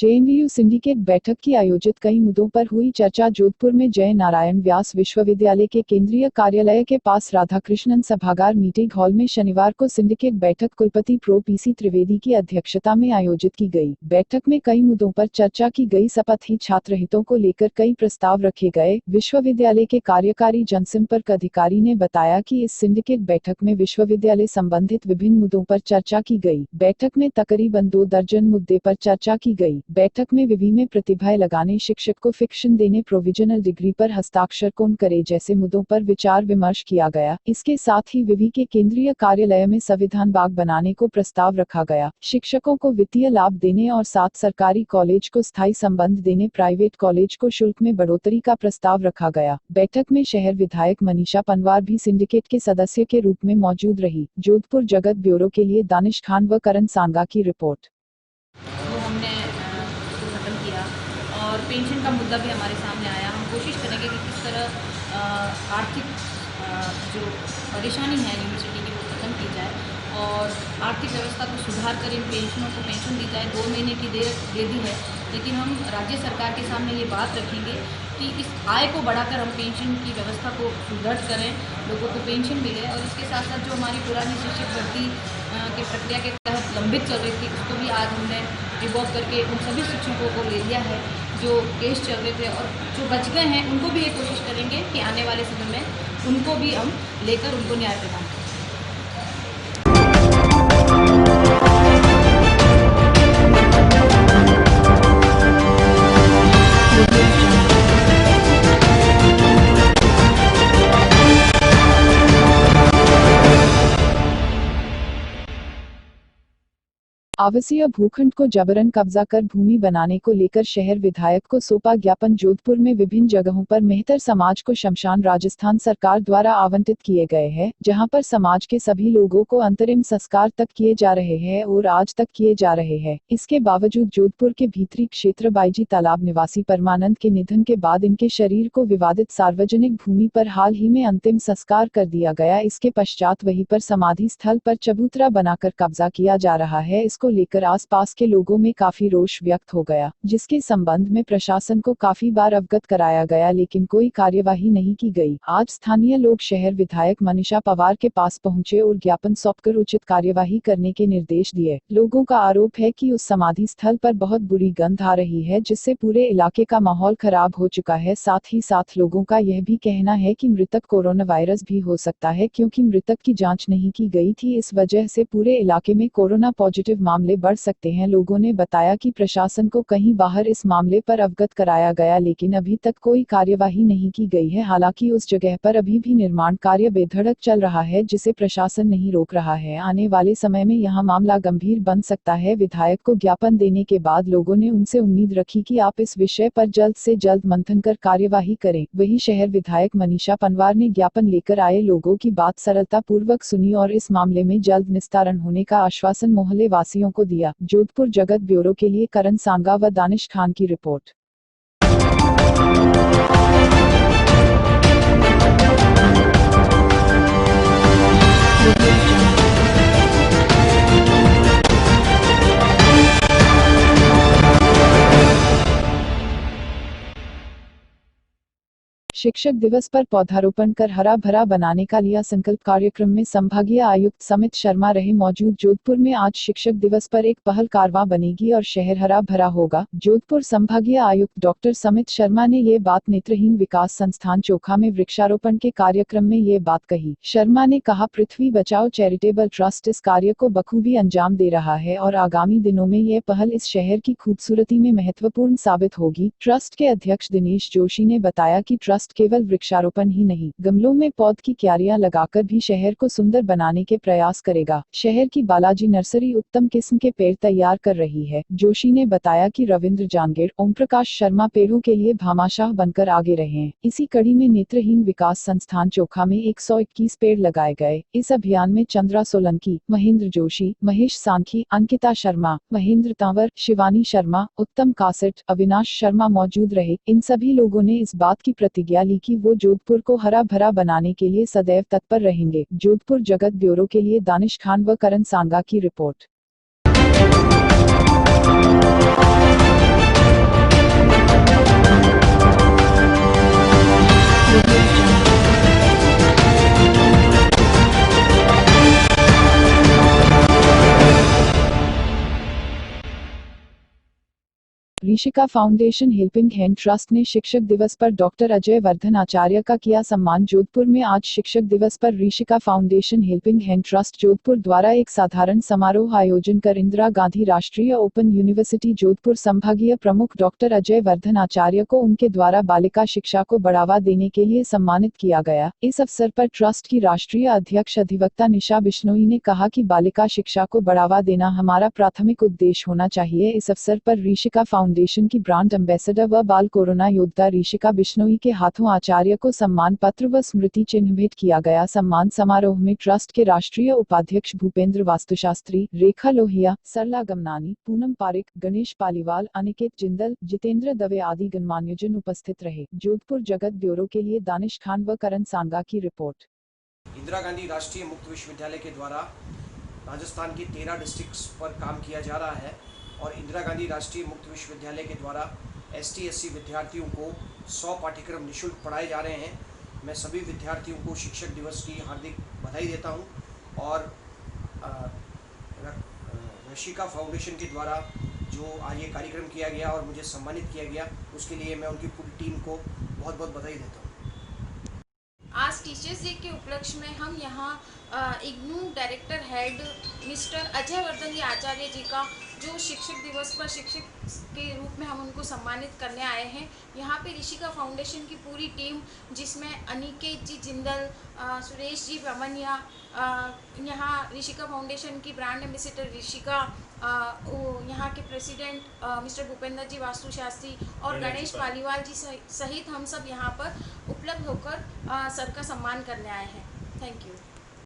JNU syndicate बैठक की आयोजित कई मुद्दों पर हुई चर्चा। जोधपुर में जय नारायण व्यास विश्वविद्यालय के केंद्रीय कार्यालय के पास राधाकृष्णन सभागार मीटिंग हॉल में शनिवार को सिंडिकेट बैठक कुलपति प्रो पीसी त्रिवेदी की अध्यक्षता में आयोजित की गई। बैठक में कई मुद्दों पर चर्चा की गई। शपथ ही छात्र हितों को लेकर कई प्रस्ताव रखे गए। विश्वविद्यालय के कार्यकारी जनसंपर्क अधिकारी ने बताया कि इस सिंडिकेट बैठक में विश्वविद्यालय संबंधित विभिन्न मुद्दों पर चर्चा की गई। बैठक में तकरीबन 2 दर्जन मुद्दे पर चर्चा की गई। बैठक में विवि में प्रतिभाएं लगाने, शिक्षक को फिक्शन देने, प्रोविजनल डिग्री पर हस्ताक्षर कौन करे जैसे मुद्दों पर विचार विमर्श किया गया। इसके साथ ही विवि के केंद्रीय कार्यालय में संविधान बाग बनाने को प्रस्ताव रखा गया। शिक्षकों को वित्तीय लाभ देने और साथ सरकारी कॉलेज को स्थायी संबंध देने, प्राइवेट कॉलेज को शुल्क में बढ़ोतरी का प्रस्ताव रखा गया। बैठक में शहर विधायक मनीषा पंवार भी सिंडिकेट के सदस्य के रूप में मौजूद रही। जोधपुर जगत ब्यूरो के लिए दानिश खान व करण सांगा की रिपोर्ट। और पेंशन का मुद्दा भी हमारे सामने आया। हम कोशिश करेंगे कि किस तरह आर्थिक जो परेशानी है यूनिवर्सिटी की वो खत्म की जाए और आर्थिक व्यवस्था को सुधार कर इन पेंशनों को पेंशन दी जाए। 2 महीने की दे दी है, लेकिन हम राज्य सरकार के सामने ये बात रखेंगे कि इस आय को बढ़ाकर हम पेंशन की व्यवस्था को सुदृढ़ करें, लोगों को पेंशन मिले। और इसके साथ साथ जो हमारी पुरानी शिक्षक भर्ती की प्रक्रिया के तहत लंबित चल रही थी, उसको भी आज हमने रिवॉल्व करके उन सभी शिक्षकों को ले लिया है जो केस चल रहे थे, और जो बच गए हैं उनको भी ये कोशिश करेंगे कि आने वाले समय में उनको भी हम लेकर उनको न्याय प्रदान करें। आवासीय भूखंड को जबरन कब्जा कर भूमि बनाने को लेकर शहर विधायक को सौंपा ज्ञापन। जोधपुर में विभिन्न जगहों पर मेहतर समाज को शमशान राजस्थान सरकार द्वारा आवंटित किए गए हैं, जहां पर समाज के सभी लोगों को अंतरिम संस्कार तक किए जा रहे हैं और आज तक किए जा रहे हैं। इसके बावजूद जोधपुर के भीतरी क्षेत्र बाईजी तालाब निवासी परमानंद के निधन के बाद इनके शरीर को विवादित सार्वजनिक भूमि पर हाल ही में अंतिम संस्कार कर दिया गया। इसके पश्चात वहीं पर समाधि स्थल पर चबूतरा बनाकर कब्जा किया जा रहा है। इसको लेकर आसपास के लोगों में काफी रोष व्यक्त हो गया, जिसके संबंध में प्रशासन को काफी बार अवगत कराया गया, लेकिन कोई कार्यवाही नहीं की गई। आज स्थानीय लोग शहर विधायक मनीषा पंवार के पास पहुंचे और ज्ञापन सौंपकर उचित कार्यवाही करने के निर्देश दिए। लोगों का आरोप है कि उस समाधि स्थल पर बहुत बुरी गंध आ रही है, जिससे पूरे इलाके का माहौल खराब हो चुका है। साथ ही साथ लोगों का यह भी कहना है कि मृतक कोरोना वायरस भी हो सकता है, क्योंकि मृतक की जांच नहीं की गई थी। इस वजह से पूरे इलाके में कोरोना पॉजिटिव मामले बढ़ सकते हैं। लोगों ने बताया कि प्रशासन को कहीं बाहर इस मामले पर अवगत कराया गया, लेकिन अभी तक कोई कार्यवाही नहीं की गई है। हालांकि उस जगह पर अभी भी निर्माण कार्य बेधड़क चल रहा है, जिसे प्रशासन नहीं रोक रहा है। आने वाले समय में यह मामला गंभीर बन सकता है। विधायक को ज्ञापन देने के बाद लोगों ने उनसे उम्मीद रखी कि आप इस विषय पर जल्द से जल्द मंथन कर कार्यवाही करें। वहीं शहर विधायक मनीषा पंवार ने ज्ञापन लेकर आए लोगों की बात सरलता पूर्वक सुनी और इस मामले में जल्द निस्तारण होने का आश्वासन मोहल्ले वासियों को दिया। जोधपुर जगत ब्यूरो के लिए करण सांगा व दानिश खान की रिपोर्ट। शिक्षक दिवस पर पौधारोपण कर हरा भरा बनाने का लिया संकल्प। कार्यक्रम में संभागीय आयुक्त समित शर्मा रहे मौजूद। जोधपुर में आज शिक्षक दिवस पर एक पहल कारवां बनेगी और शहर हरा भरा होगा। जोधपुर संभागीय आयुक्त डॉक्टर समित शर्मा ने ये बात नेत्रहीन विकास संस्थान चोखा में वृक्षारोपण के कार्यक्रम में ये बात कही। शर्मा ने कहा, पृथ्वी बचाओ चैरिटेबल ट्रस्ट इस कार्य को बखूबी अंजाम दे रहा है और आगामी दिनों में यह पहल इस शहर की खूबसूरती में महत्वपूर्ण साबित होगी। ट्रस्ट के अध्यक्ष दिनेश जोशी ने बताया कि ट्रस्ट केवल वृक्षारोपण ही नहीं, गमलों में पौध की क्यारियां लगाकर भी शहर को सुंदर बनाने के प्रयास करेगा। शहर की बालाजी नर्सरी उत्तम किस्म के पेड़ तैयार कर रही है। जोशी ने बताया कि रविंद्र जांगेड़, ओम प्रकाश शर्मा पेड़ों के लिए भामाशाह बनकर आगे रहे हैं। इसी कड़ी में नेत्रहीन विकास संस्थान चोखा में 121 पेड़ लगाए गए। इस अभियान में चंद्रा सोलंकी, महेंद्र जोशी, महेश सांखी, अंकिता शर्मा, महेंद्र तंवर, शिवानी शर्मा, उत्तम कासेट, अविनाश शर्मा मौजूद रहे। इन सभी लोगों ने इस बात की प्रतिज्ञा ली कि वो जोधपुर को हरा भरा बनाने के लिए सदैव तत्पर रहेंगे। जोधपुर जगत ब्यूरो के लिए दानिश खान व करण सांगा की report. Rishika foundation helping hand trust ने शिक्षक दिवस पर डॉक्टर अजय वर्धन आचार्य का किया सम्मान। जोधपुर में आज शिक्षक दिवस पर Rishika foundation helping hand trust Jodhpur द्वारा एक साधारण समारोह आयोजन कर इंदिरा गांधी राष्ट्रीय ओपन यूनिवर्सिटी जोधपुर संभागीय प्रमुख डॉक्टर अजय वर्धन आचार्य को उनके द्वारा बालिका शिक्षा को बढ़ावा देने के लिए सम्मानित किया गया। इस अवसर पर ट्रस्ट की राष्ट्रीय अध्यक्ष अधिवक्ता निशा बिश्नोई ने कहा कि बालिका शिक्षा को बढ़ावा देना हमारा प्राथमिक उद्देश्य होना चाहिए। इस अवसर पर ऋषिका फाउंडेशन की ब्रांड एम्बेसडर व बाल कोरोना योद्धा ऋषिका बिश्नोई के हाथों आचार्य को सम्मान पत्र व स्मृति चिन्ह भेंट किया गया। सम्मान समारोह में ट्रस्ट के राष्ट्रीय उपाध्यक्ष भूपेंद्र वास्तुशास्त्री, रेखा लोहिया, सरला गमनानी, पूनम पारिक, गणेश पालीवाल, अनिकेत जिंदल, जितेंद्र दवे आदि गणमान्यजन उपस्थित रहे। जोधपुर जगत ब्यूरो के लिए दानिश खान व करण सांगा की रिपोर्ट। इंदिरा गांधी राष्ट्रीय मुक्त विश्वविद्यालय के द्वारा राजस्थान की 13 डिस्ट्रिक्ट्स पर काम किया जा रहा है और इंदिरा गांधी राष्ट्रीय मुक्त विश्वविद्यालय के द्वारा ST/SC विद्यार्थियों को 100 पाठ्यक्रम निःशुल्क पढ़ाए जा रहे हैं। मैं सभी विद्यार्थियों को शिक्षक दिवस की हार्दिक बधाई देता हूं और ऋषिका फाउंडेशन के द्वारा जो आज ये कार्यक्रम किया गया और मुझे सम्मानित किया गया उसके लिए मैं उनकी पूरी टीम को बहुत बहुत बधाई देता हूँ। आज टीचर्स डे के उपलक्ष्य में हम यहाँ IGNOU director head mister Ajay Vardhan ji Acharya ji का जो शिक्षक दिवस पर शिक्षक के रूप में हम उनको सम्मानित करने आए हैं। यहाँ पे ऋषिका फाउंडेशन की पूरी टीम जिसमें अनिकेत जी जिंदल, सुरेश जी ब्रह्मनिया, यहाँ ऋषिका फाउंडेशन की ब्रांड एम्बेसडर ऋषिका, यहाँ के प्रेसिडेंट मिस्टर भूपेंद्र जी वास्तुशास्त्री और गणेश पालीवाल जी सहित हम सब यहाँ पर उपलब्ध होकर सर का सम्मान करने आए हैं। Thank you.